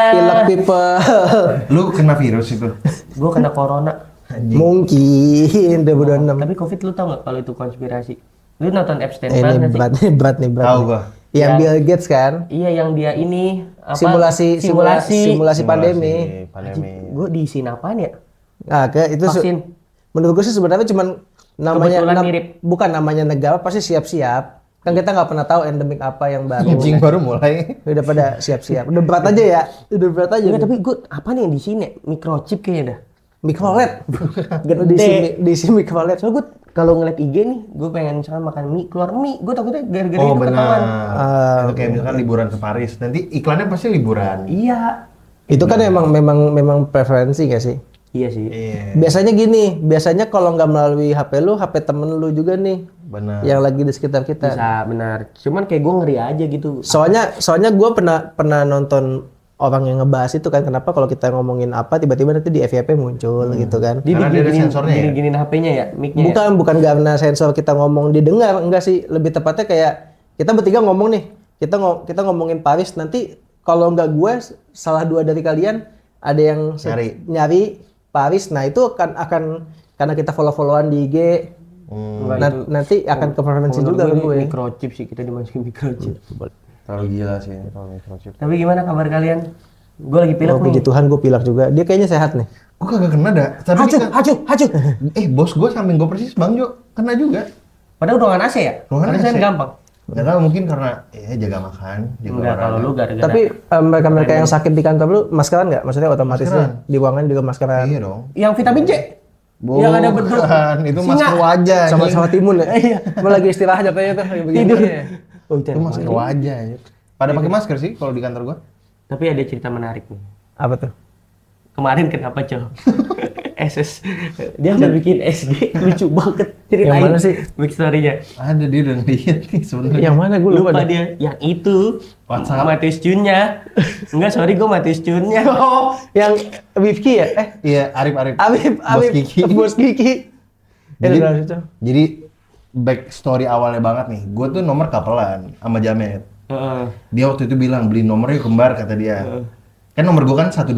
Pilek people. Lu kena virus itu? Gue kena corona. Mungkin 2026. Tapi COVID lu tau nggak kalau itu konspirasi? Lu nonton Epstein Ini File nggak sih? berat nih. Tahu gua. Yang Ya. Bill Gates kan? Iya, yang dia ini apa? Simulasi pandemi. Gue diisiin apaan ya? Nah, itu Vaksin. menurut gue sih sebenarnya cuman namanya Kebetulan mirip. bukan namanya negara pasti siap-siap. Kan kita nggak pernah tahu endemik apa yang baru. Anjing baru mulai. Udah pada siap-siap. Udah berat aja ya. Udah berat aja. Enggak, tapi gue apa nih yang di sini? Microchip kayaknya dah. Mikrolet. Gede. Diisi mikrolet. Soalnya gue kalau ngeliat IG nih, gue pengen misalkan makan mie, keluar mie. Gue takutnya gara-gara Oh itu ketahuan. benar. Itu kayak misalkan liburan ke Paris. Nanti iklannya pasti liburan. Iya. Itu kan memang preferensi gak sih? Iya sih. Iya. Biasanya kalau nggak melalui HP lu, HP temen lu juga nih. Benar. Yang lagi di sekitar kita. Bisa, benar. Cuman kayak gue ngeri aja gitu. Soalnya gue pernah nonton orang yang ngebahas itu kan, kenapa kalau kita ngomongin apa tiba-tiba nanti di FYP muncul gitu kan. Karena dia ada sensornya ya? Gini-giniin HP-nya ya, mic-nya ya? Bukan karena sensor kita ngomong didengar, enggak sih, lebih tepatnya kayak kita bertiga ngomong nih, kita ngomongin Paris, nanti kalau nggak gue, salah dua dari kalian ada yang nyari Paris, nah itu akan karena kita follow-followan di IG, nanti akan ke preferensi juga ke gue. Microchip sih, kita dimasukin microchip. Terlalu gila sih kalau microchip. Tapi gimana kabar kalian? Gue lagi pilek Oh, nih. puji Tuhan gue pilek juga, dia kayaknya sehat nih. Gue kagak kena dah. Tapi Hacu. bos gue samping gue persis Bang Jo kena juga. Padahal ruangan AC ya? Ruangan Karena AC. gampang. Gak tau mungkin karena jaga makan, jaga Enggak, kalau lu gara-gara. Tapi mereka yang sakit di kantor lu maskeran nggak? Maksudnya otomatisnya di ruangan juga maskeran. Iya dong. Yang vitamin C? Yang ada bentuk itu singa. masker wajah. Sama timun ya? Iya. Mau lagi istirahat jatuhnya tuh kayak begini. Tidur. Itu masker wajah. Ya. Pada pakai masker sih kalau di kantor gua. Tapi ada cerita menarik nih. Apa tuh? Kemarin kenapa Col? SS. Dia udah bikin SG lucu banget ceritain. Yang mana sih? Back story-nya. Ada dia udah lihat nih sebenarnya. Yang mana gue lupa Lupa deh. dia. Yang itu. WhatsApp. Matius Cunnya. Enggak, sorry gue Matius Cunnya. Oh, yang Wifki ya? Iya, Arif. Bos Kiki. Bos Kiki. Jadi back story awalnya banget nih. Gue tuh nomor kapelan sama Jamet. Dia waktu itu bilang beli nomornya kembar kata dia. Kan nomor gue kan 123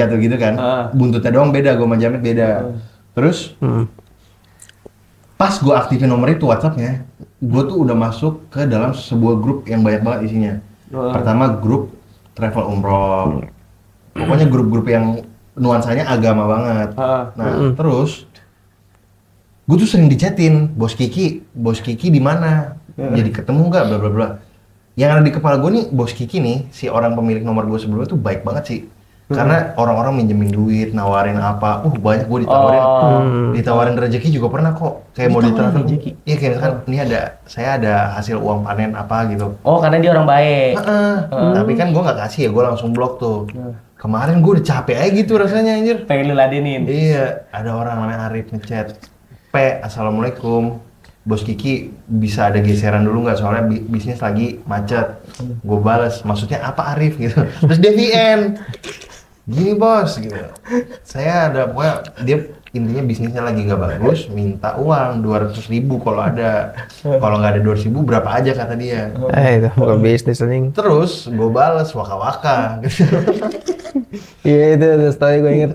tuh gitu kan. Buntutnya doang beda, gue sama Jamet beda. Terus pas gue aktifin nomor itu WhatsApp-nya, gue tuh udah masuk ke dalam sebuah grup yang banyak banget isinya. Pertama grup travel umroh. Pokoknya grup-grup yang nuansanya agama banget. Nah, terus gue tuh sering dichatin, bos Kiki di mana? Jadi ketemu nggak? Bla bla bla. Yang ada di kepala gue nih, bos Kiki nih, si orang pemilik nomor gue sebelumnya tuh baik banget sih. Karena orang-orang minjemin duit, nawarin apa, banyak gue ditawarin rezeki juga pernah kok. Kayak mau ditawarin rezeki. Iya kayak kan, saya ada hasil uang panen apa gitu. Oh, karena dia orang baik. Tapi kan gue nggak kasih ya, gue langsung blok tuh. Kemarin gue udah capek aja gitu rasanya anjir. Pengen lu ladenin. Iya, ada orang namanya Arif ngechat. Assalamualaikum. Bos Kiki bisa ada geseran dulu nggak? Soalnya bisnis lagi macet. Gue balas, maksudnya apa Arif gitu. Terus dia VN. Gini bos gitu. Saya ada pokoknya dia intinya bisnisnya lagi nggak bagus, minta uang 200.000 kalau ada. Kalau nggak ada 200.000 berapa aja kata dia. Itu bukan bisnis anjing. Terus gue balas waka-waka gitu. Iya itu story gue inget.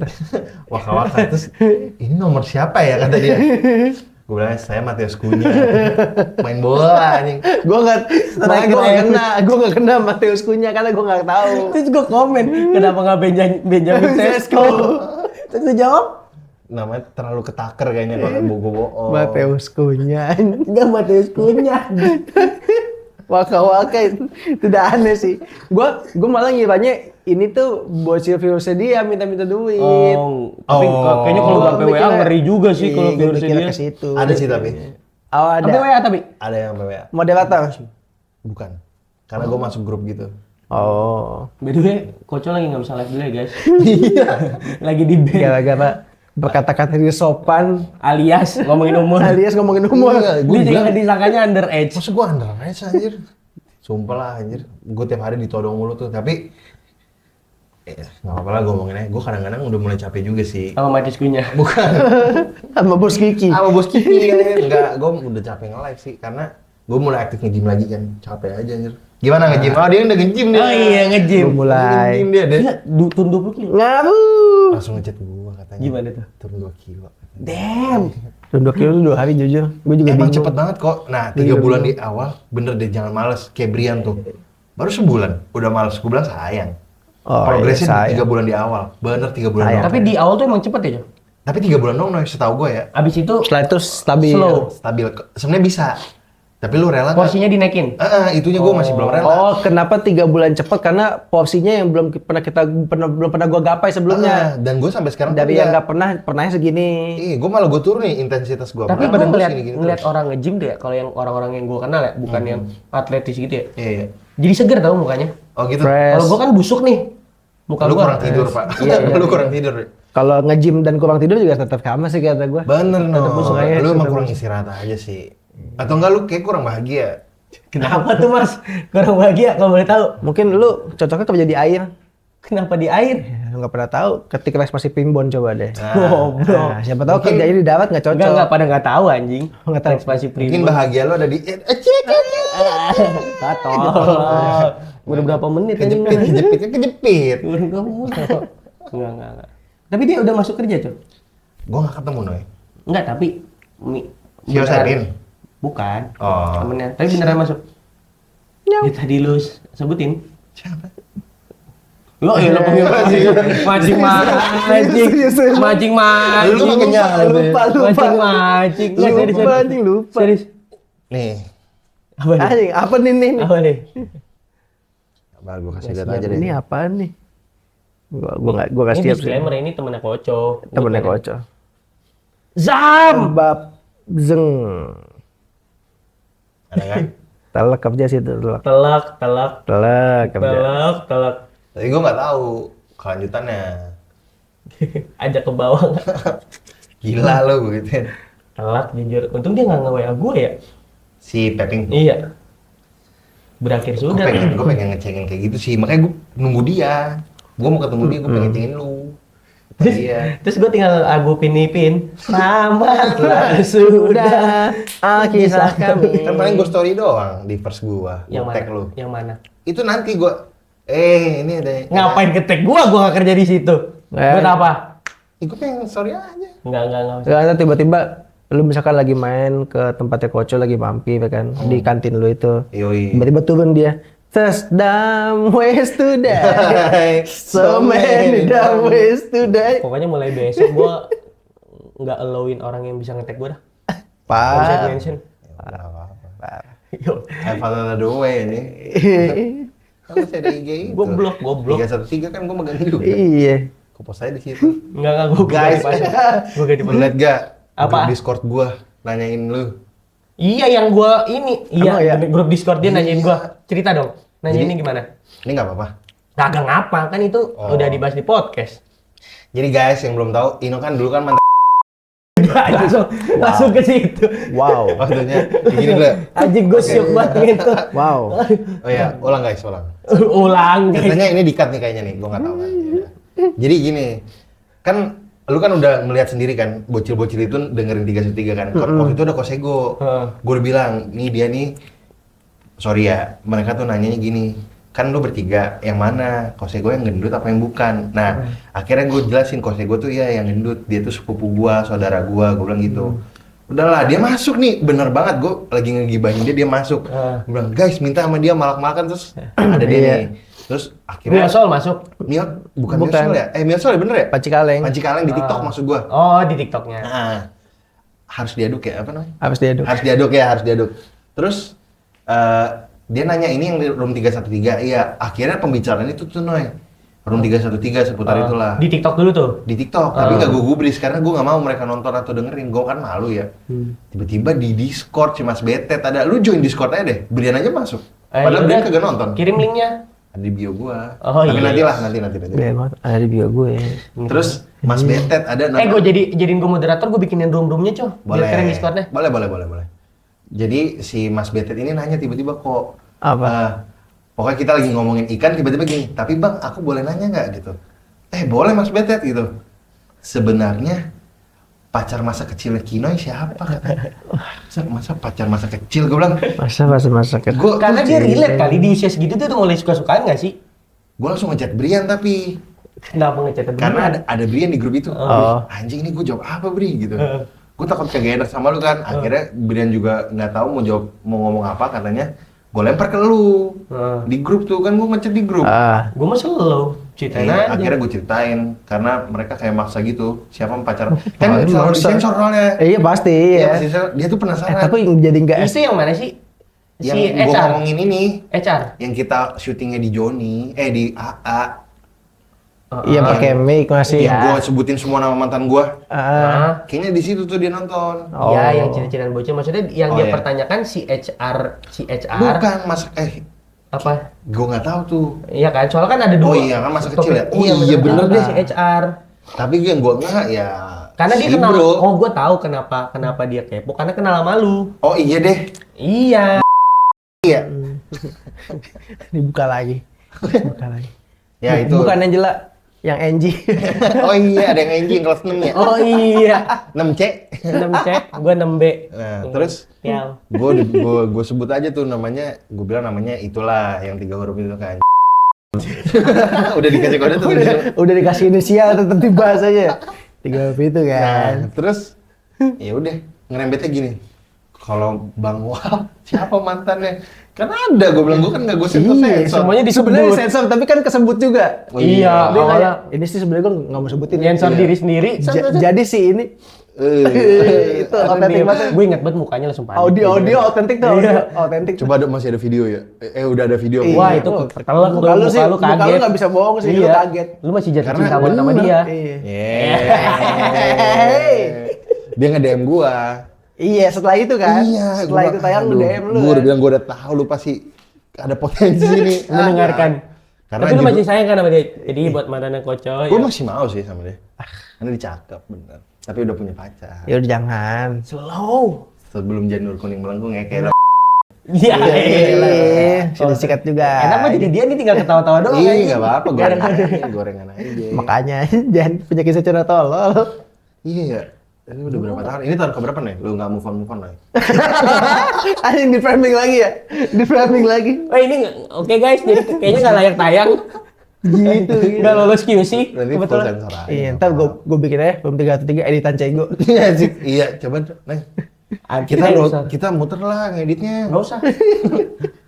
Waka-waka terus ini nomor siapa ya kata dia. Gue bilang saya Matius Cunnya main bola anjing. Gue nggak kena Matius Cunnya karena gue nggak tahu. Terus gue komen, kenapa nggak Benjamin Sesko? Terus gue jawab, Namanya terlalu ketaker kayaknya kalau gue bohong. Matius Cunnya. enggak Matius Cunnya. Waka-waka itu tidak aneh sih. Gue malah ngiranya ini tuh bocil virusnya dia minta duit. Tapi kayaknya kalau nggak PWA ngeri juga sih kalau virusnya dia. Ada sih tapi. Oh ada. PWA tapi? Ada yang PWA. Moderator? Bukan. Karena gue masuk grup gitu. Oh. By the way, Kocok lagi nggak bisa live dulu ya guys. Iya. Lagi di band. Gara-gara berkata-kata dia sopan. Alias ngomongin umur. Alias ngomongin umur. Gue Dia juga disangkanya underage. Masa gue underage anjir? Sumpah lah anjir. Gue tiap hari ditodong mulu tuh. Tapi nggak apa-apa lah gue ngomongin aja. Gue kadang-kadang udah mulai capek juga sih. Sama Matius Cunnya. Bukan. Sama bos Kiki. Sama bos Kiki. Enggak, gue udah capek nge-live sih. Karena gue mulai aktif nge-gym lagi kan. Capek aja anjir. Gimana nge-gym? Oh dia udah nge-gym dia. Oh iya nge-gym. Gua mulai. Nge-gym dia deh. Iya, turun 20 kilo. Ngaruh. Langsung ngechat gua katanya. Gimana tuh? Turun 2 kilo. Damn. Turun 2 kilo 2 hari jujur. Gue juga Emang bingung. cepet banget kok. Nah 3 bulan di awal, bener deh jangan males. Kayak Brian tuh. Baru sebulan, udah males. Gue bilang sayang. Oh, Progresnya iya, 3 bulan di awal. Bener 3 bulan Sayang. doang. Tapi di awal tuh emang cepet ya, Jo? Tapi 3 bulan doang, Noy, setahu gue ya. Abis itu Setelah itu stabil. slow. Stabil. Sebenarnya bisa. Tapi lu rela nggak? Porsinya dinaikin. Itunya gue masih belum rela. Oh, kenapa 3 bulan cepet? Karena porsinya yang belum pernah gue gapai sebelumnya. Dan gue sampai sekarang Dari tuh yang enggak. pernahnya segini. Gue malah gue turun nih intensitas gue. Tapi gue badan gua ngeliat, segini-gini ngeliat terus. orang nge-gym tuh ya, kalau yang orang-orang yang gue kenal ya, bukan yang atletis gitu ya. Iya, iya. Jadi seger tau mukanya. Oh gitu. Fresh. Kalau gue kan busuk nih. Muka Lu gua. kurang tidur, Pak. Iya, Lu kurang tidur. Kalau nge-gym dan kurang tidur juga tetap sama sih kata gue. Bener, no. busuk aja, Lu emang tetap kurang istirahat aja sih. Atau enggak lu kayak kurang bahagia. Kenapa tuh Mas? Kurang bahagia kalau boleh tahu. Mungkin lu cocoknya kerja di air. Kenapa di air? Ya, lu nggak pernah tahu. Ketik respirasi primbon coba deh. Goblok. Nah, siapa tahu Mungkin- kerjanya di darat nggak cocok. Enggak, pada nggak tahu anjing. Nggak tahu. Ekspresi Mungkin primbon. bahagia lu ada di Katol. Udah berapa menit anjing? kejepit. Udah berapa menit? Enggak. Tapi dia udah masuk kerja, Cok. Gue gak ketemu, Noy. Enggak, tapi Yosarin. Bukan. Oh. Temennya. Tapi beneran masuk. Ya tadi lu sebutin. Siapa? Lo ya lo pengen mancing. Lu nggak kenyang, lupa. Mancing. Nggak, serius, Lupa, anjing, lupa. Serius. Nih. Apa nih? Anjing, apa nih? Apa nih? Apa gue kasih lihat aja deh. Ini apaan nih? Gua nggak Ini siap sih. disclaimer, ini temennya Koco. Temennya Koco. Zam! Bab zeng. Ada kan? Telek kerja sih telek. Telak. Telek kerja. Tapi gue nggak tahu kelanjutannya. Ajak ke bawah nggak? Gila lo gue gituin. Telak jujur. Untung dia nggak nge-WA gue ya. Si Peping. Iya. Berakhir Gue sudah. pengen ngecengin kayak gitu sih. Makanya gue nunggu dia. Gue mau ketemu dia, gue pengen ngecengin lu. Iya. Terus gue tinggal aku pinipin. Selamatlah sudah kisah kami. Kan paling gue story doang di first gue. Yang mana? Tag lu. Yang mana? Itu nanti gue. Ini ada. Ngapain ketek gua nggak kerja di situ. Buat apa? Gue pengen story aja. Enggak. Enggak, tiba-tiba lu misalkan lagi main ke tempatnya Koco lagi mampir ya kan di kantin lu itu. Yoi. Tiba-tiba turun dia. There's dumb ways to die. So many dumb ways to die. Pokoknya mulai besok gua nggak allowin orang yang bisa ngetek gua dah. Pak. Mention. Apa-apa. Yo. Have another way ini. Kan masih ada IG itu. Goblok. 313 kan gue megang juga. Iya. Gue post aja di situ. Enggak gua Guys, Gua gak lu liat gak? Apa? Grup Discord gue nanyain lu. Iya yang gua ini. Emang Iya, ya? grup Discord dia nanyain Iya. gua. Cerita dong. Nanyainnya Jadi- gimana? Ini nggak apa-apa. Kagak ngapa kan itu Oh. udah dibahas di podcast. Jadi guys yang belum tahu, Ino kan dulu kan mantan. langsung ke situ. Wow. Maksudnya kayak gini dulu. Anjing gue syuk banget gitu. Wow. Oh ya, ulang guys, ulang. Ulang guys. Ceritanya ini di-cut nih kayaknya nih, gue nggak tahu kan. Jadi gini, kan lu kan udah melihat sendiri kan, bocil-bocil itu dengerin 313 kan. Waktu itu ada Kosego. Gue udah bilang, nih dia nih, sorry ya, mereka tuh nanyanya gini, kan lu bertiga, yang mana? Kosego yang gendut apa yang bukan? Nah, akhirnya gue jelasin Kosego tuh ya yang gendut, dia tuh sepupu gua, saudara gua bilang gitu. Udahlah, dia masuk nih, bener banget, gue lagi ngegibahin dia masuk. Gue bilang, guys minta sama dia malak-malakan, terus ada dia Iya. nih. Terus akhirnya Miosol masuk. Bukan Bukan. Miosol ya? Miosol ya bener ya? Panci kaleng. Panci kaleng di TikTok maksud gua. Oh, di TikToknya. Nah, harus diaduk ya, apa namanya? Habis dia Harus diaduk ya, harus diaduk. Terus dia nanya ini yang di room 313. Iya, akhirnya pembicaraan itu tuh Noy. Room 313 seputar itulah. Di TikTok dulu tuh. Di TikTok, tapi nggak gue gubris karena gue nggak mau mereka nonton atau dengerin. Gue kan malu ya. Tiba-tiba di Discord si Mas Betet ada. Lu join Discord aja deh. Brian aja masuk. Padahal yaudah, Brian kagak nonton. Kirim linknya. Ada di bio gua. Oh, tapi iya. nanti lah, nanti. Biar banget. Ada di bio gue. Terus Mas Betet ada. Gue jadiin gue moderator, gue bikinin room-roomnya coy. Biar Boleh. keren Discordnya. Boleh. Jadi si Mas Betet ini nanya tiba-tiba kok. Apa? Pokoknya kita lagi ngomongin ikan tiba-tiba gini. Tapi bang, aku boleh nanya nggak gitu? Boleh Mas Betet gitu. Sebenarnya pacar masa kecilnya Kinoy siapa katanya. Masa pacar masa kecil, gue bilang. Masa kecil. Karena dia relate kali di usia segitu tuh mulai suka-sukaan nggak sih? Gue langsung ngechat Brian tapi. Kenapa ngechat Brian? Karena ada Brian di grup itu. Oh. Anjing ini gue jawab apa Bri gitu. Gue takut kagak enak sama lu kan. Akhirnya Brian juga nggak tahu mau ngomong apa katanya. Gue lempar ke lu di grup tuh kan, gue ngechat di grup. Gue mah slow ceritain aja. Akhirnya gue ceritain karena mereka kayak maksa gitu. Siapa pacar? Kan selalu disensor soalnya. Iya pasti. Iya, Ya. pasti dia tuh penasaran. Tapi jadi nggak Itu yang mana sih? Yang Si gue HR. ngomongin ini, HR. yang kita syutingnya di Joni, di AA. Iya pakai mic masih. Yang gue sebutin semua nama mantan gue. Kayaknya di situ tuh dia nonton. Iya, yang ciri-cirian bocil. Maksudnya yang dia iya. pertanyakan si HR. Bukan mas, Apa? gue nggak tahu tuh. Iya kan, soalnya kan ada dua. Oh iya kan masa kecil ya? Oh Iya bener deh deh. si HR. Tapi yang gue nggak ya. Karena dia si kenal. bro. Oh, gue tahu kenapa dia kepo. Karena kenal sama lu. Oh iya deh. Iya. Iya. Dibuka lagi. Buka lagi. Ya itu. Bukan Angela, yang Angie. Oh iya ada yang anjing kelas 6 ya. Oh iya. 6C. 6C, gue 6B. Nah, terus Tial. gue sebut aja tuh namanya, gue bilang namanya itulah yang 3 huruf itu kan. Udah dikasih kode tuh. Udah dikasih inisial tetap dibahas aja. 3 huruf itu kan. Nah, terus ya udah ngerembetnya gini. Kalau Bang Wal siapa mantannya? Kan ada, gue bilang gue kan nggak gue sensor. semuanya disebut. Sebenarnya sensor tapi kan kesebut juga. Oh, Iya, Dia awalnya kayak, ini sih sebenarnya gue nggak mau sebutin. nyensor Iya. diri sendiri. Jadi sih ini itu otentik banget. Gue inget banget mukanya langsung panik. Audio otentik tuh, audio otentik. Coba masih ada video ya? Udah ada video. Wah, itu ketelak tuh, muka lu sih, muka lu muka lu kaget. nggak bisa bohong sih, lu Iya. kaget. Lu masih jatuh Karena cinta banget sama bener. dia. Iya. Dia nge-DM gua. Iya, setelah itu kan. Iya, Setelah itu tayang lu DM lu. Gue udah kan? bilang gue udah tahu lu pasti ada potensi nih. Mendengarkan. Karena Tapi lu juga- masih sayang kan sama dia? Jadi buat mantannya Kocoy. Gue masih mau sih sama dia. Karena dia cakep bener. Tapi udah punya pacar. Ya udah jangan. Slow. Sebelum janur kuning melengkung ya kayak Iya. Sudah sikat juga. Enak mah jadi dia nih tinggal ketawa-tawa doang. Iya, kayaknya. nggak apa-apa, gorengan aja. Makanya jangan punya kisah curhat tolol. Iya ya. Ini udah berapa tahun? Ini tahun keberapa nih? Lu nggak move on lagi? Anjing di framing lagi ya? Di framing lagi. Oh ini oke guys, jadi kayaknya nggak layak tayang. Gitu. Nggak lolos QC. Nanti full Kebetulan. sensor aja. Iya, ntar gue bikin aja belum 313 editan Cego. Iya sih. Iya, coba Neng. Kita Kita muter lah ngeditnya. nggak usah.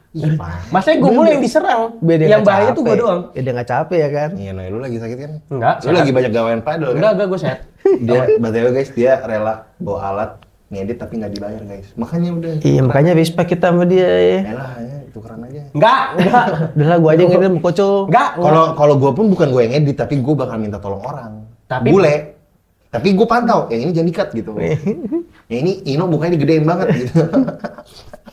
Iya, Pak. Masalahnya gue mulu yang diserang. Biar dia Yang nggak bahaya tuh gue capek. doang. Ya dia nggak capek ya kan? Iya, Noy, lu lagi sakit kan? Enggak. Lu lagi banyak gawain padel kan? Enggak gue sehat. Dia, BTW guys, dia rela bawa alat ngedit tapi nggak dibayar guys. Makanya udah. Iya, makanya respect kita sama dia ya. Elah, ya, tukeran aja. Enggak. Udah lah gue aja yang ngedit sama Koco. Enggak. Kalau gue pun bukan gue yang ngedit, tapi gue bakal minta tolong orang. Tapi- Bule. Tapi gue pantau, yang ini jangan dikat gitu. Yang ini Ino mukanya digedein banget gitu.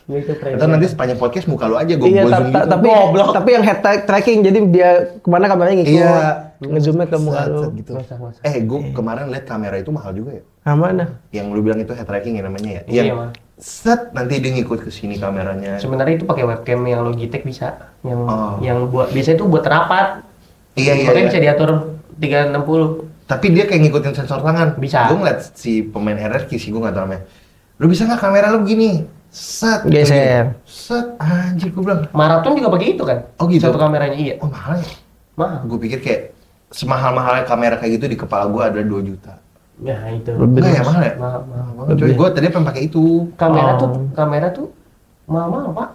Ya, itu keren. Atau nanti sepanjang podcast muka lu aja gue Iya, zoom gitu. tapi yang head tracking jadi dia kemana kameranya ngikut. Iya. Ngezoomnya ke muka lu. Gitu. Masa. Gue kemarin liat kamera itu mahal juga ya. Ah, mana? Yang lu bilang itu head tracking ya namanya ya. Iya, Yang Mas. set nanti dia ngikut ke sini kameranya. Sebenarnya itu pakai webcam yang Logitech bisa. Oh. Yang buat biasanya itu buat rapat. Iya. Makanya bisa diatur 360. Tapi dia kayak ngikutin sensor tangan. Bisa. Gue ngeliat si pemain RRQ sih, gue gak tau namanya. Lu bisa nggak kamera lu begini? Set. Geser. Set. Anjir gue bilang. Maraton juga pakai itu kan? Oh, gitu? Satu kameranya iya. Oh mahal ya? Mahal. Gue pikir kayak semahal-mahalnya kamera kayak gitu di kepala gue ada 2 juta. Ya itu. Lebih. Enggak ya mahal ya? Mahal. Gue tadi pengen pakai itu. Kamera tuh mahal Pak.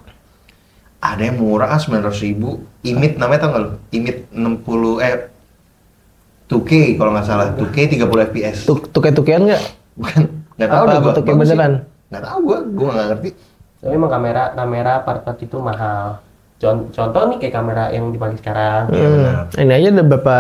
Ada yang murah 900.000. Imit namanya tau gak lu? Imit 60 2K kalau nggak salah. 2K 30 fps. Tuke-tukean nggak? Bukan. Nggak tahu Apa dah gua. tuke Bagus sih. beneran? Nggak tahu gue nggak ngerti. Tapi emang kamera part-part itu mahal. Contoh nih kayak kamera yang dipakai sekarang. benar. Ini aja udah berapa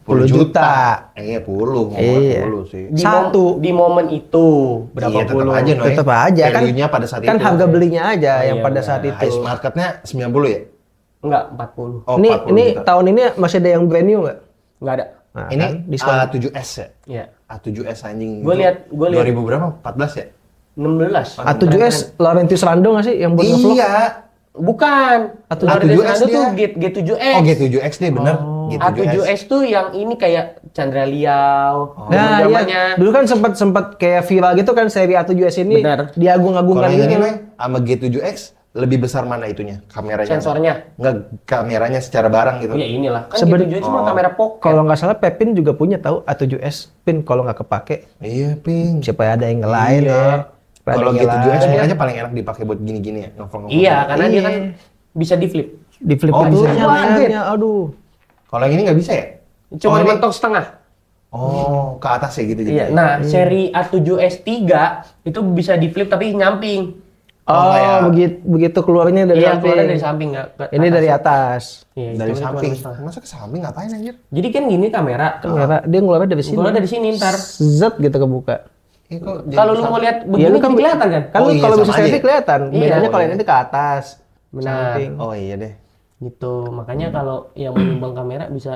puluh juta. Iya, puluh. Iya. Puluh sih. Di momen itu berapa Iya, tetap puluh? aja, Noy. Tetap aja kan. Value-nya pada saat Kan itu. harga belinya aja yang Iya, pada benar. saat itu. Highest marketnya 90 ya? Enggak, 40. Oh, ini 40 ini juta. tahun ini masih ada yang brand new nggak? Enggak ada. Nah, Ini kan, diskon. A7S ya? Iya. A7S anjing. Gua itu lihat- 2000 berapa? 14 ya? 16. A7S Laurentius Rando nggak sih yang buat ngevlog? Iya. Bukan. A7S Laurentius Rando dia. tuh G7X. Oh, G7X deh bener. Oh. A7S tuh yang ini kayak Chandra Liao. Nah, zamannya. iya. Dulu kan sempat kayak viral gitu kan seri A7S ini. Benar. Diagung-agungkan Kalau yang gitu. ini Noy, sama G7X lebih besar mana itunya? Kameranya? Sensornya. Enggak, kameranya secara barang gitu. Ya inilah. Kan Sebenarnya- G7S cuma kamera pocket. Kalau nggak salah Pepin juga punya tahu A7S pin kalau nggak kepake. Iya, Ping. Siapa ada yang ngelain ya. Siapa Kalau ada yang G7X ngelain. makanya paling enak dipakai buat gini-gini ya, nongkrong-nongkrong. Iya, karena dia Iya. kan bisa di flip. Di flip Oh, itu bisa. layarnya, aduh. Kalau yang ini nggak bisa ya? Cuma ini- mentok setengah. Oh, ke atas ya gitu Iya. Nah, seri A7S3 itu bisa di flip tapi nyamping. Oh, kayak- begitu keluarnya dari Iya, samping. keluarnya dari samping nggak ke Ini atas. dari atas. Iya, dari cuma samping. setengah. Masa ke samping ngapain anjir? Jadi kan gini kamera. Ternyata dia ngeluarnya dari sini. Keluar dari sini ntar. Zet gitu kebuka. Kok jadi Kalau lu samping? mau lihat Iya, begini lu kan kelihatan kan? Kan Oh, lu iya, kalau bisa sama selfie aja. kelihatan. Iya. Bedanya kalau Oh, ini ke atas. Benar. Samping. Oh iya deh. Gitu. Makanya kalau yang mau nyumbang kamera bisa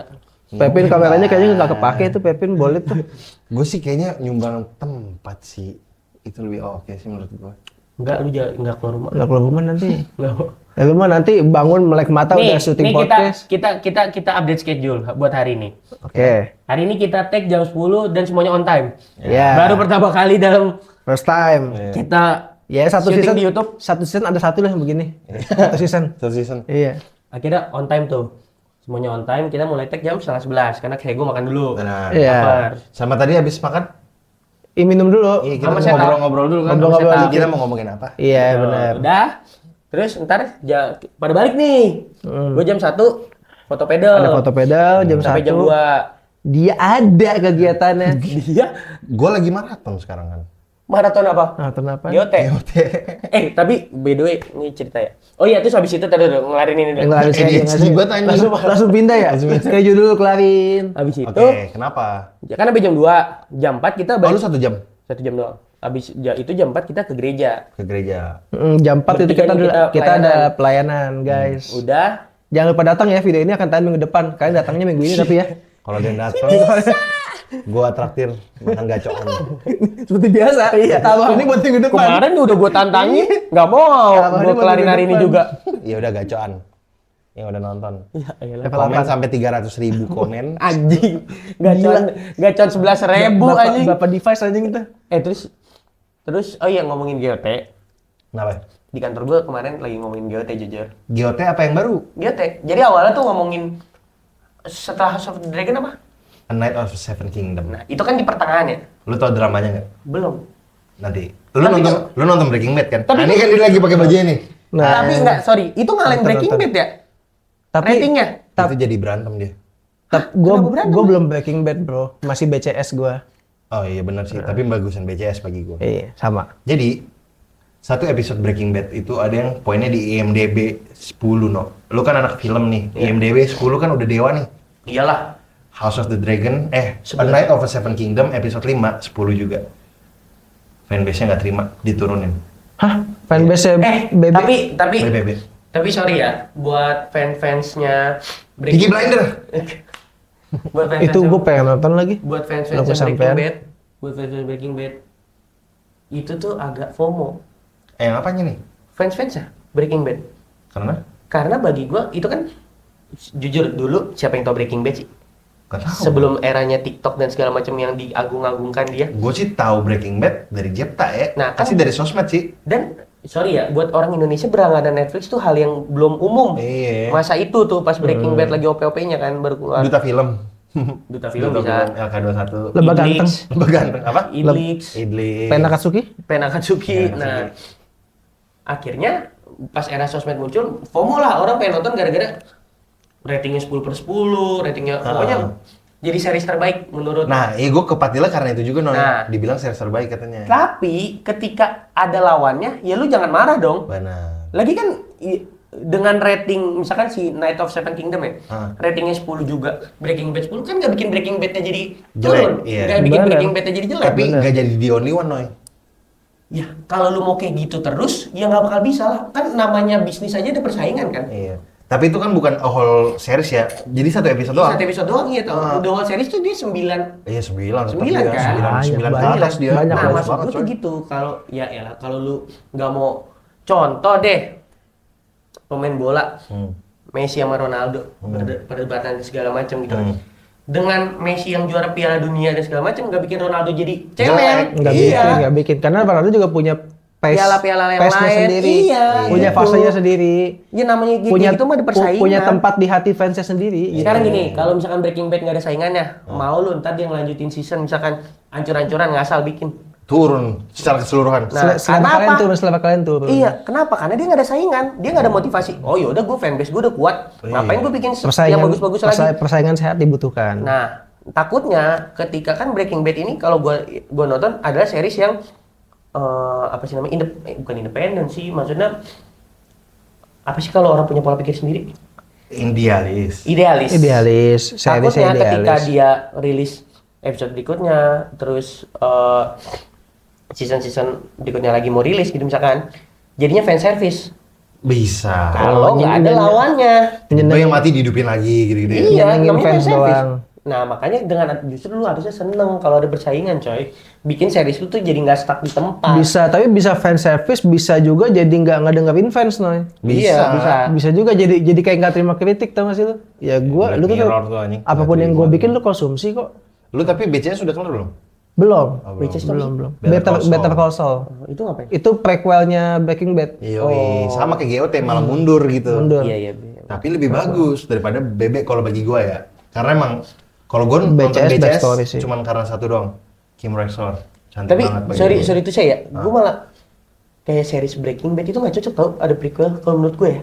Pepin kameranya kayaknya nggak kepake tuh Pepin boleh tuh. Gue sih kayaknya nyumbang tempat sih. Itu lebih oke sih menurut gue. enggak lu jangan enggak keluar rumah. Nggak keluar rumah nanti. Enggak. Tapi mah nanti bangun melek mata udah syuting podcast. kita update schedule buat hari ini. Oke. Hari ini kita take jam 10 dan semuanya on time. Ya. Baru pertama kali dalam First time. kita Ya satu syuting season di YouTube. Satu season ada satu lah begini. Satu season. Satu season. Iya. Akhirnya on time tuh. Semuanya on time, kita mulai take jam 11:30 karena kayak gue makan dulu. Benar. Iya. Lapar. Sama tadi habis makan, Minum dulu. iya kita Sama setup. ngobrol-ngobrol dulu kan. Ngobrol-ngobrol Sama setup. dikit. Kita mau ngomongin apa? Iya benar. Udah. Terus ntar pada balik nih. Gue jam 1 foto pedal. Ada foto pedal jam Sampai 1. jam 2. Dia ada kegiatannya. Dia Gue lagi maraton sekarang kan. maraton apa? Nah, kenapa? GOT. Tapi by the way, ini cerita ya. Oh iya, terus habis itu tadi udah ngelarin ini dulu. Ngelarin saya ADHD banget anjing. langsung pindah ya. Schedule dulu kelarin. Habis itu, Oke, kenapa? ya kan sampai jam 2. Jam 4 kita Oh, lu balik. 1 jam 1 jam doang. Habis itu jam 4 kita ke gereja. ke gereja. Jam 4 itu Bertiga nih kita ada pelayanan, guys. Udah. Jangan lupa datang ya, video ini akan tayang minggu depan. Kalian datangnya minggu ini tapi ya. Kalau dia datang, gua traktir makan gacoan. Seperti biasa. Iya. Tambah ini buat minggu depan. Kemarin udah gue tantangin, nggak mau. Tambah Gue ini kelarin minggu hari ini depan. juga. Ya udah gacoan. Yang udah nonton. Ya, elah. Level Komen 8. sampai 300.000 komen. Anjing. Gacon 11.000 anjing. Bapak device anjing itu. Terus oh iya ngomongin GOT. Kenapa? Di kantor gue kemarin lagi ngomongin GOT jujur. GOT apa yang baru? GOT. Jadi awalnya tuh ngomongin setelah House of the Dragon apa? A Night of the Seven Kingdom. Nah, itu kan di pertengahan ya? Lu tau dramanya nggak? Belum. Nanti. Lu Tapi nonton Breaking Bad kan? Tapi Nah, ini kan dia lagi pakai baju ini. Nah, Tapi enggak, sorry. Itu ngalahin Breaking Bad ya? tapi Ratingnya? Itu jadi berantem dia. gue belum Breaking Bad, Bro. Masih BCS gua. Oh iya benar sih, tapi bagusan BCS bagi gua. Iya, sama. Jadi satu episode Breaking Bad itu ada yang poinnya di IMDb 10 no. Lu kan anak film nih, IMDb 10 kan udah dewa nih. Iyalah. House of the Dragon, A Night of the Seven Kingdom episode 5, 10 juga. Fanbase-nya nggak terima, diturunin. Hah? Fanbase BB. Tapi sorry ya, buat fans-fansnya Peaky Blinder. buat fans Itu gue pengen nonton lagi. buat Belum fans-fans kesampean. Breaking Bad, buat fans Breaking Bad, itu tuh agak FOMO. Yang apanya nih? Fans-fansnya Breaking Bad. Karena bagi gua itu kan jujur dulu siapa yang tahu Breaking Bad sih? Gak tahu. Sebelum eranya TikTok dan segala macam yang diagung-agungkan dia. Gue sih tahu Breaking Bad dari Jepta ya. Nah, kan- Pasti dari sosmed sih. Dan sorry ya, buat orang Indonesia berlangganan Netflix tuh hal yang belum umum. Iya. Masa itu tuh pas Breaking Bad lagi OP-OP-nya kan baru keluar. Duta film. Duta film bisa. LK21. Lebah Idlix. ganteng. Lebah ganteng apa? Idlix, Idli. Pena Katsuki? Penakatsuki. Penakatsuki. Nah, akhirnya pas era sosmed muncul, FOMO lah orang pengen nonton gara-gara ratingnya 10/10, ratingnya pokoknya jadi series terbaik menurut. Nah, gue ke Patila karena itu juga Nah. dibilang series terbaik katanya. Tapi ketika ada lawannya, ya lu jangan marah dong. Benar. Lagi kan dengan rating misalkan si Night of Seven Kingdom ya, ratingnya 10 juga, Breaking Bad 10 kan nggak bikin Breaking Bad-nya jadi Jelek, turun, iya. nggak bikin Bener. Breaking Bad-nya jadi jelek. Tapi nggak jadi the only one, Noy. Ya kalau lu mau kayak gitu terus, ya nggak bakal bisa lah. Kan namanya bisnis aja ada persaingan kan. Iya. Tapi itu kan bukan a whole series ya. Jadi satu episode doang. Satu episode doang iya tau. The whole series tuh dia 9. Iya, 9. 9 kan? 9 ke Banyak, atas dia. banyak. Nah, Bagus maksud banget, gue tuh coy. gitu. Kalau ya elah kalau lu nggak mau contoh deh pemain bola Messi sama Ronaldo, perdebatan segala macam gitu kan. Dengan Messi yang juara Piala Dunia dan segala macam nggak bikin Ronaldo jadi cemen. Nggak bikin. Karena Ronaldo juga punya piala-piala yang pace-nya lain. sendiri, punya Gitu. fasenya sendiri. Ya namanya Punya gitu mah ada persaingan. punya tempat di hati fansnya sendiri. Sekarang gini, kalau misalkan Breaking Bad nggak ada saingannya, mau lu ntar dia ngelanjutin season misalkan ancur-ancuran ngasal bikin. Turun secara keseluruhan. Nah, Selama kalian turun. Iya, kenapa? Karena dia nggak ada saingan, dia nggak ada motivasi. Oh yaudah, gue fanbase gue udah kuat, ngapain gue bikin yang bagus-bagus lagi? Persaingan sehat dibutuhkan. Nah, takutnya ketika kan Breaking Bad ini kalau gue nonton adalah series yang apa sih namanya? Bukan independen sih, maksudnya apa sih kalau orang punya pola pikir sendiri? Idealis. Takutnya ketika dia rilis episode berikutnya, terus season berikutnya lagi mau rilis gitu misalkan, jadinya fan service. Bisa. Kalau nggak ada lawannya. Itu yang mati dihidupin lagi gitu-gitu ya. Iya, Nyenengin namanya fan fans service. doang. Nah makanya dengan justru lu harusnya seneng kalau ada persaingan coy. Bikin series lu tuh jadi nggak stuck di tempat. Tapi bisa fan service, bisa juga jadi nggak ngedengerin fans, Noy. Iya, bisa. Bisa juga jadi kayak nggak terima kritik, tau gak sih lu? Ya gua, Black lu tuh Mirror tuh, anjing. apapun Nggak yang gua terima. bikin lu konsumsi kok. Lu tapi BC sudah keluar belum? Belum. Which is Belum. Better Call Saul. Better Call Saul. Itu ngapain? Itu prequelnya Breaking Bad. Iya, sama kayak GOT malah mundur gitu. Mundur. Iya. Tapi lebih bagus daripada Bebek kalau bagi gua ya. Karena emang kalau gua nonton BCS BCS backstory sih. cuman karena satu doang. Kim Rexor. Cantik Tapi banget bagi gua. sorry itu saya ya, gue malah kayak series Breaking Bad itu nggak cocok tau ada prequel kalau menurut gue ya.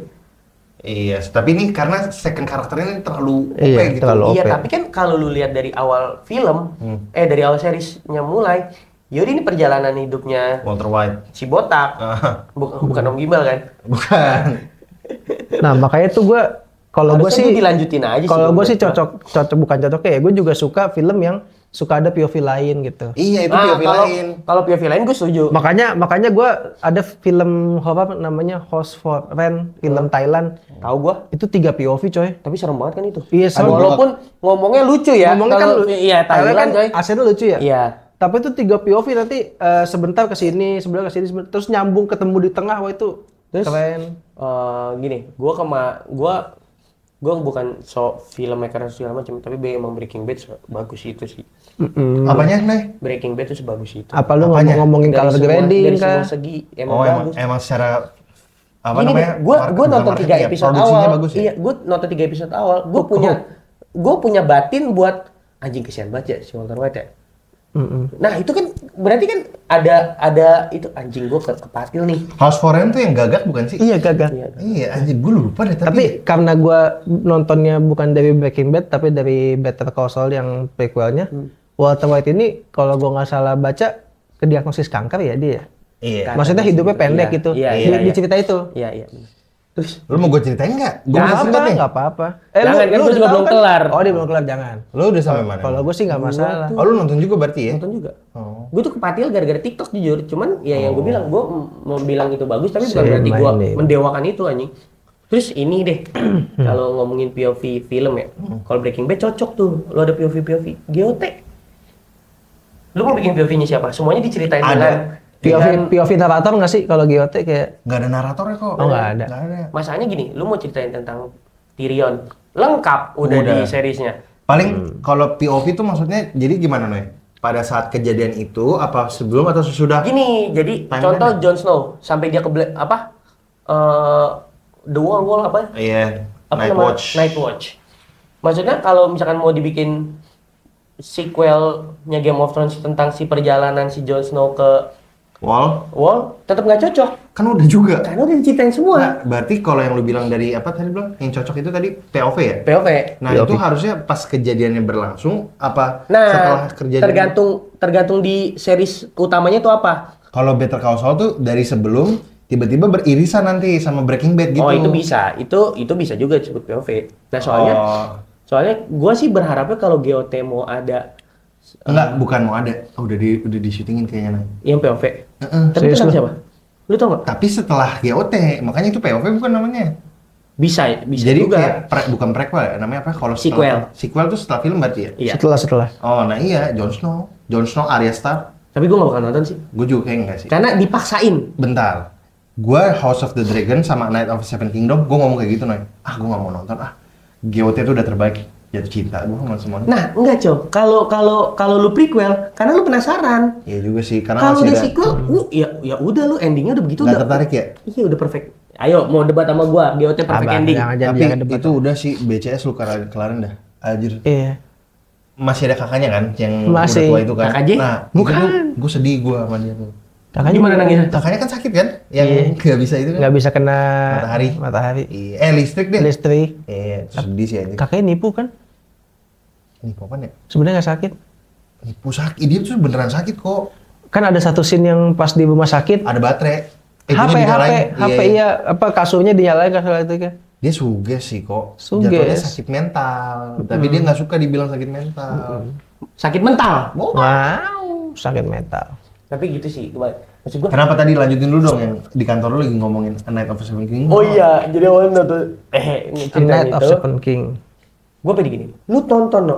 Iya, tapi ini karena second karakternya ini terlalu Iya, OP gitu. terlalu Iya, OP. tapi kan kalau lu lihat dari awal film, dari awal seriesnya mulai, yaudah ini perjalanan hidupnya Walter White. si botak, Ah, bukan Om Gimbal kan? bukan. Nah, makanya tuh gua kalau gua Harusnya sih lu dilanjutin aja sih. kalau kalau gua sih menurut cocok bukan cocok ya. Gue juga suka film yang suka ada POV lain gitu. Iya, itu Nah, POV kalau lain. kalau POV lain gue setuju. Makanya gue ada film horor namanya Host for Rent, film Thailand. Tahu gue, Itu 3 POV coy. tapi serem banget kan itu. Iya, serem. Walaupun ngomongnya lucu ya. Ngomongnya kan iya Thailand kan coy. asalnya lucu ya. Iya. Tapi itu 3 POV nanti sebentar ke sini, sebentar ke sini, terus nyambung ketemu di tengah. Wah itu Terus? keren. Gini, gue bukan filmmaker segala macam, tapi emang Breaking Bad bagus itu sih. Apanya, Nay? Breaking Bad itu sebagus itu. Apa lu Apanya? ngomongin Dari color semua- grading dari kah? semua segi emang Oh, bagus. emang secara apa Gini namanya? deh, gue bukan nonton 3 marketing ya, episode produksinya awal. bagus ya? Iya, gue nonton 3 episode awal. Gue punya batin buat anjing, kesian banget ya si Walter White ya. Nah itu kan berarti kan ada itu anjing gue kepatil nih. House for Rent tuh yang gagak bukan sih? Iya gagal. Iya, anjir gue lupa deh Tapi karena gue nontonnya bukan dari Breaking Bad, tapi dari Better Call Saul yang prequelnya, Walter White ini kalau gue nggak salah baca kediagnosis kanker ya dia. Iya. Maksudnya hidupnya pendek Iya, gitu. iya, Di- iya, di iya. cerita itu. Iya benar. Terus Lu mau gue ceritain nggak? Gue Nggak masih apa-apa, sempet nih. nggak apa-apa. Jangan, kan lu gua udah juga tahu belum kelar. Oh, dia belum kelar, jangan. Lu udah sampai mana? Kalau gue sih nggak masalah. Oh, lu nonton juga berarti ya? nonton juga. Oh. Gue tuh kepatil gara-gara TikTok jujur. Cuman ya yang gue bilang, gue mau bilang itu bagus, tapi bukan Same berarti gue minded. mendewakan itu anjing. Terus ini deh, kalau ngomongin POV film ya, kalau Breaking Bad cocok tuh. Lo ada POV GOT. Lu mau bikin POV-nya siapa? Semuanya diceritain Ada. POV narator nggak sih kalau GOT kayak Nggak ada naratornya kok. Oh, nggak ada. Nggak ada. Masalahnya gini, lu mau ceritain tentang Tyrion, lengkap udah di seriesnya. Paling kalau POV itu maksudnya jadi gimana Noy? Pada saat kejadian itu apa sebelum atau sesudah? Gini, jadi Timeline contoh ya? Jon Snow sampai dia ke The Wall apa? Iya. Apa Night nama? Watch. Night Watch. Maksudnya kalau misalkan mau dibikin sequelnya Game of Thrones tentang si perjalanan si Jon Snow ke Wall, tetap nggak cocok. Kan udah juga. Karena udah diceritain semua. Nah, berarti kalau yang lu bilang dari apa tadi bilang? Yang cocok itu tadi POV ya? POV. Nah, itu harusnya pas kejadiannya berlangsung apa Nah, setelah kejadian? tergantung di series utamanya itu apa. Kalau Better Call Saul tuh dari sebelum tiba-tiba beririsan nanti sama Breaking Bad gitu. Oh, itu bisa. Itu bisa juga disebut POV. Nah, soalnya gua sih berharapnya kalau GOT mau ada Enggak, bukan mau ada. Oh, udah di syutingin kayaknya Nay. yang POV. Tapi Serius tentang lu? siapa? Lu tau nggak? Tapi setelah GOT, makanya itu POV bukan namanya. Bisa Jadi juga. kayak bukan prequel ya, namanya apa? Kalau Sequel. Sequel tuh setelah film berarti ya? Iya. setelah. Oh, nah iya, Jon Snow, Arya Stark. Tapi gua nggak bakal nonton sih. Gue juga kayak enggak sih. Karena dipaksain. Bentar. Gua House of the Dragon sama Knight of the Seven Kingdom, gua ngomong kayak gitu Noy. Gua nggak mau nonton GOT itu udah terbaik. Jatuh cinta gua sama semuanya. Nah, enggak, Cok. Kalau lu prequel, karena lu penasaran. Iya juga sih, karena Kalau masih udah ada. sequel, ya udah lu endingnya udah begitu Nggak udah. tertarik ya? Iya, udah perfect. Ayo, mau debat sama gua, GOT perfect Abang, ending. jangan Tapi debat. itu udah sih BCS lu kelarin dah. Anjir. Iya. Masih ada kakaknya kan yang Masih. udah tua itu kan. Kakak J? Nah, Bukan. Gue sedih gue sama dia tuh. Kakaknya Gimana nangisnya? Kakaknya kan sakit kan? Yang Iya. nggak bisa itu kan? nggak bisa kena Matahari. Iya. Listrik deh. listrik. Iya, sedih sih anjir. Kakaknya nipu kan? Ini apaan ya? Sebenarnya nggak sakit. Nipu sakit. Dia tuh beneran sakit kok. Kan ada satu scene yang pas di rumah sakit. Ada baterai. HP dinyalain. iya, apa kasurnya dinyalain kasur itu kan? Dia suges sih kok. Suges. Jatuhnya sakit mental. Tapi dia nggak suka dibilang sakit mental. Sakit mental. Wow, sakit mental. Tapi gitu sih, maksud gua. Kenapa tadi lanjutin dulu dong yang di kantor lu lagi ngomongin A Night of the Seven Kingdom? Oh iya, jadi awalnya nonton Night ceritanya of itu. Seven King. Gue pede gini, lu tonton no,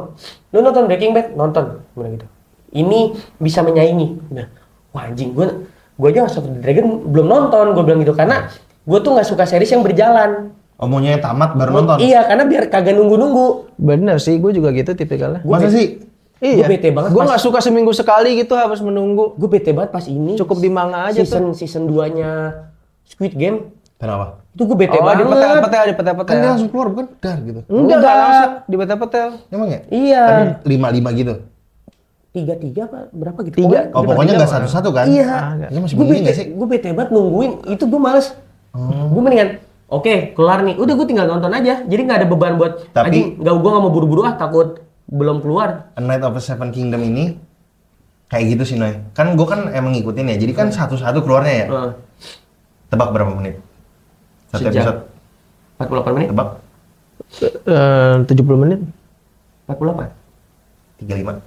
lu nonton Breaking Bad, nonton, gimana gitu. Ini bisa menyaingi. Nah, wah anjing, gue aja House of the Dragon belum nonton, gue bilang gitu karena gue tuh nggak suka series yang berjalan. Omongnya yang tamat baru nonton? Iya, karena biar kagak nunggu-nunggu. Bener sih, gue juga gitu tipikalnya. Masa sih? Iya. Gue bete banget. Gue nggak suka seminggu sekali gitu harus menunggu. Gue bete banget pas ini. Cukup di manga aja tuh. Season 2-nya Squid Game. Kenapa? Itu gue bete Oh, di banget. petel-petel. Kan dia langsung keluar bukan? Dar gitu. Enggak langsung di petel-petel. Emang ya? Iya. Tadi 5-5 gitu? 3-3 apa berapa gitu? Tiga. Oh pokoknya nggak satu-satu kan? Iya. Ini masih Gue begini bete, nggak sih? gue bete banget nungguin. Itu gue males. Gue mendingan, oke, kelar nih. Udah gue tinggal nonton aja. Jadi nggak ada beban buat. Tapi- gue nggak mau buru-buru takut belum keluar. A Night of the Seven Kingdom ini kayak gitu sih Noy. Kan gue kan emang ngikutin ya. Jadi kan satu-satu keluarnya ya. Heeh. Tebak berapa menit? Satu Sejam. episode. 48 menit? Tebak 70 menit. 48? 35.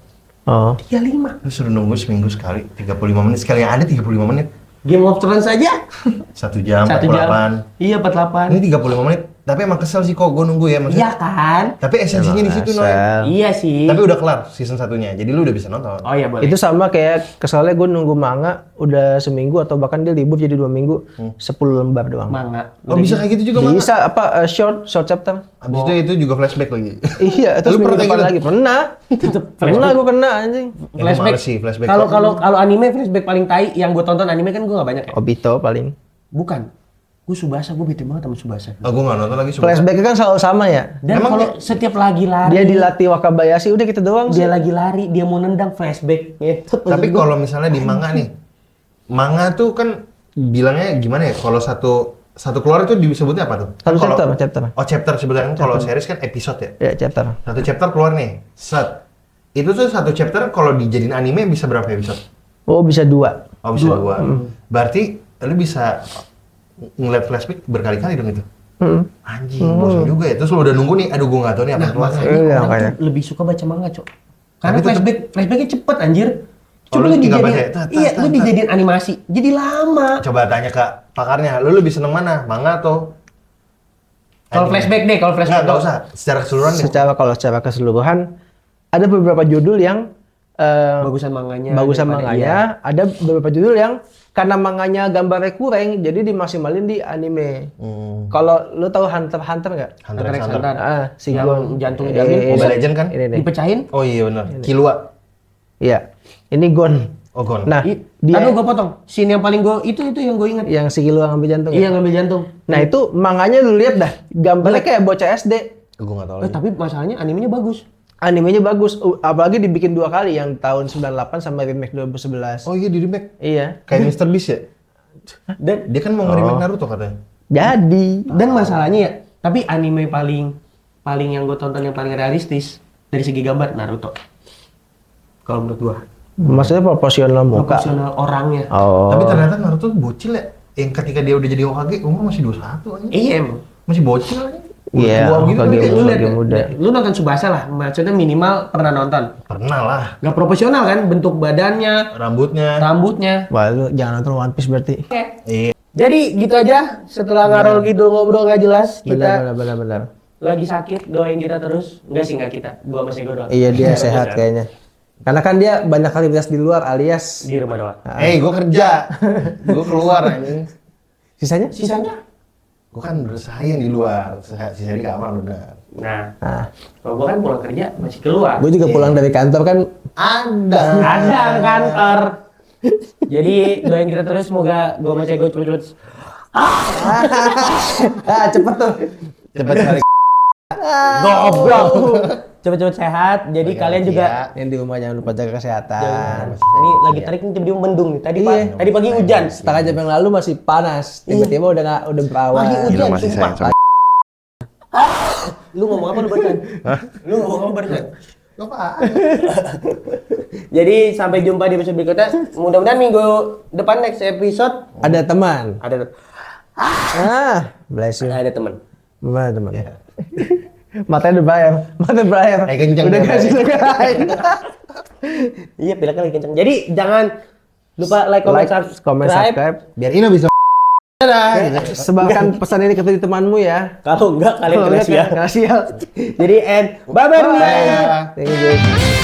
Oh. 35? Lu suruh nunggu seminggu sekali 35 menit. Sekali yang ada 35 menit. Game of Thrones aja? 1 jam 1 48. jam? Iya, 48. Ini 35 menit. Tapi emang kesel sih kok gue nunggu ya maksudnya. Iya kan? Tapi esensinya di situ Noy. Asal. Iya sih. Tapi udah kelar season satunya. Jadi lu udah bisa nonton. Oh iya boleh. Itu sama kayak kesalnya gue nunggu manga udah seminggu atau bahkan dia libur jadi 2 minggu 10 lembar doang. Manga. Oh bisa kayak gitu juga Bang? Bisa apa short chapter. Abis itu juga flashback lagi. Iya, terus Lu minggu pernah depan kayak lagi pernah. Pernah gue kena anjing. Flashback. Males sih flashback. Kalau anime flashback paling tai yang gue tonton anime kan gue gak banyak ya. Obito paling. Bukan. Gue Tsubasa, gue bete banget sama Tsubasa. Oh, gue nggak nonton lagi. Flashback kan selalu sama ya. Dan Emang kalau setiap lagi lari, Dia dilatih Wakabayashi udah gitu doang sih. dia lagi lari, dia mau nendang flashback. Gitu. Tapi kalau misalnya di manga nih, manga tuh kan bilangnya gimana ya? Kalau satu keluar itu disebutnya apa tuh? Satu Kan kalau- chapter. Oh chapter sebenarnya kan kalau series kan episode ya. Ya chapter. Satu chapter keluar nih, set. Itu tuh satu chapter kalau dijadiin anime bisa berapa episode? Oh bisa 2. Oh bisa 2. Berarti lu bisa ngeliat flashback berkali-kali dong itu. Anjing, bosan juga ya. Terus lu udah nunggu nih, aduh gue nggak tahu nih apa yang keluar. Makanya Iya, orang makanya. tuh lebih suka baca manga, Cok. Karena Tapi tetep- flashbacknya cepet anjir. Oh, lu tinggal baca ya? Iya, lu dijadiin animasi. Jadi lama. Coba tanya ke pakarnya, lu lebih seneng mana? Manga atau Kalau anime? flashback deh, kalau flashback. Nggak usah. Secara keseluruhan deh. Secara keseluruhan ada beberapa judul yang Bagusan manganya. bagusan daripada- manganya, iya. ada beberapa judul yang karena manganya gambarnya kurang jadi dimaksimalin di anime. Kalau lu tahu Hunter nggak? Hunter Hunter x x Hunter. Hunter. Si Yang Gon jantungnya diambil, Mobile Legend kan? Ini nih. Dipecahin. Oh iya benar. Killua. Iya. Ini Gon. Oh Gon. Nah, Dia... dia Aduh, gue potong. Scene yang paling gue itu yang gue ingat. yang si Killua ngambil jantung Iya, ya. ngambil jantung. Nah, itu manganya lu lihat dah. Gambarnya kayak bocah SD. Gue nggak tahu lagi. Tapi masalahnya animenya bagus. Animenya bagus, apalagi dibikin 2 kali yang tahun 98 sama remake 2011. Oh iya di remake. Iya. Kayak Mr. Beast ya? Dan Dia kan mau nge-remake Naruto katanya. Jadi, masalahnya ya, tapi anime paling yang gue tonton yang paling realistis dari segi gambar Naruto. Kalau menurut gue. maksudnya proporsional muka. Proporsional orangnya. Oh. Tapi ternyata Naruto bocil ya. Yang ketika dia udah jadi Hokage umur masih 21 aja. Iya emang. Masih bocil aja. Iya, Tua gitu Hokage kan. Lu muda. liat, muda. lu nonton Tsubasa lah, maksudnya minimal pernah nonton. Pernah lah. Gak proporsional kan, bentuk badannya, Rambutnya. rambutnya. Wah, lu jangan nonton One Piece berarti. Iya. Jadi gitu aja, setelah ngarol gitu ngobrol gak jelas, kita Benar. lagi sakit, doain kita terus. Enggak sih, enggak kita, gua masih gue doang. Iya, dia sehat kayaknya. Karena kan dia banyak kali beres di luar alias Di rumah doang. Gue kerja. Gue keluar anjing. Sisanya? Gue kan berseharian di luar, sisa di kamar udah. Nah, kalau gua kan pulang kerja masih keluar. Gue juga pulang dari kantor kan. Ada kantor. Jadi doain kita terus, semoga gua sama Cego cepet-cepet. Cepet tuh. Cepet kali. Goblok. Cepet-cepet sehat. Jadi kalian juga Yang di rumah jangan lupa jaga kesehatan. ini lagi tarik nih tiba-tiba mendung nih. Tadi pagi hujan. Setengah jam yang lalu masih panas. Tiba-tiba udah berawan. Pagi hujan, Gila, masih sumpah. sayang sama. Lu ngomong apa lu barusan? Lu ngomong apa barusan? Apaan? Jadi sampai jumpa di episode berikutnya. Mudah-mudahan minggu depan next episode Ada teman. ada Bless you. ada teman. Mana teman? Matanya udah bayar. Mata bayar. Kenceng Udah dia, kasih lain. Iya, pilihkan lagi kencang. Jadi jangan lupa like, comment, subscribe. Biar Ino bisa. Sebarkan pesan ini ke temanmu ya. Kalau enggak kalian kena sial. Kena sial. Jadi bye bye. Bye. Thank you.